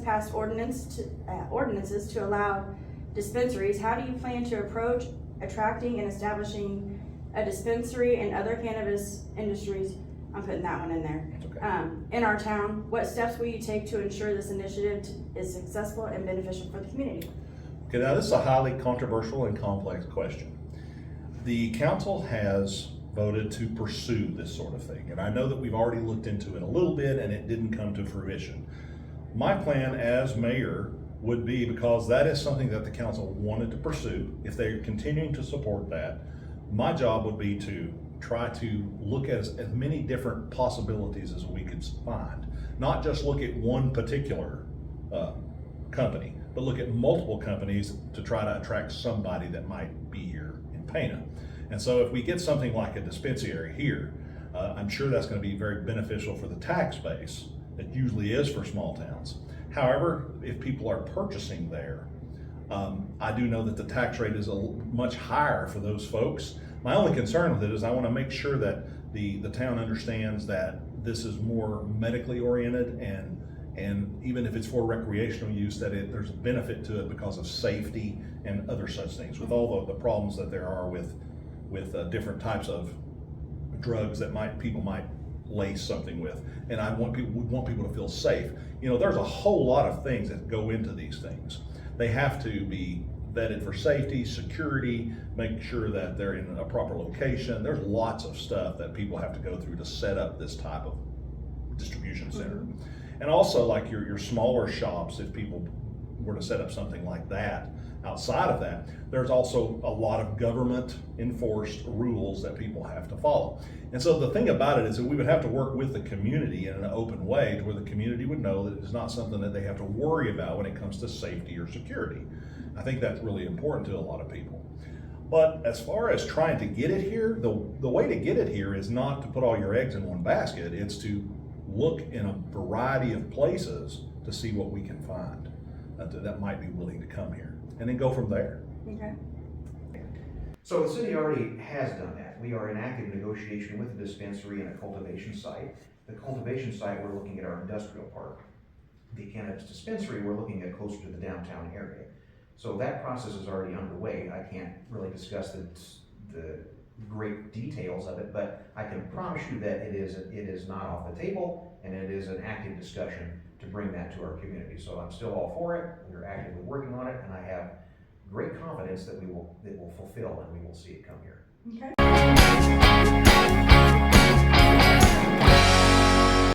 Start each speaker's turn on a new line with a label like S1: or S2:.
S1: passed ordinances to allow dispensaries. How do you plan to approach attracting and establishing a dispensary and other cannabis industries? I'm putting that one in there.
S2: Okay.
S1: In our town, what steps will you take to ensure this initiative is successful and beneficial for the community?
S2: Okay, now this is a highly controversial and complex question. The council has voted to pursue this sort of thing, and I know that we've already looked into it a little bit and it didn't come to fruition. My plan as mayor would be, because that is something that the council wanted to pursue, if they're continuing to support that, my job would be to try to look at as many different possibilities as we could find. Not just look at one particular company, but look at multiple companies to try to attract somebody that might be here in Pana. And so if we get something like a dispensary here, I'm sure that's going to be very beneficial for the tax base. It usually is for small towns. However, if people are purchasing there, I do know that the tax rate is much higher for those folks. My only concern with it is I want to make sure that the town understands that this is more medically oriented, and even if it's for recreational use, that there's a benefit to it because of safety and other such things, with all the problems that there are with different types of drugs that people might lace something with. And we want people to feel safe. You know, there's a whole lot of things that go into these things. They have to be vetted for safety, security, make sure that they're in a proper location. There's lots of stuff that people have to go through to set up this type of distribution center. Mm-hmm. And also, like your smaller shops, if people were to set up something like that, outside of that, there's also a lot of government enforced rules that people have to follow. And so the thing about it is that we would have to work with the community in an open way to where the community would know that it's not something that they have to worry about when it comes to safety or security. I think that's really important to a lot of people. But as far as trying to get it here, the way to get it here is not to put all your eggs in one basket. It's to look in a variety of places to see what we can find that might be willing to come here, and then go from there.
S1: Okay.
S3: So the city already has done that. We are in active negotiation with the dispensary and a cultivation site. The cultivation site, we're looking at our industrial park. The cannabis dispensary, we're looking at closer to the downtown area. So that process is already underway. I can't really discuss the great details of it, but I can promise you that it is not off the table, and it is an active discussion to bring that to our community. So I'm still all for it. We're actively working on it, and I have great confidence that it will fulfill and we will see it come here.
S1: Okay.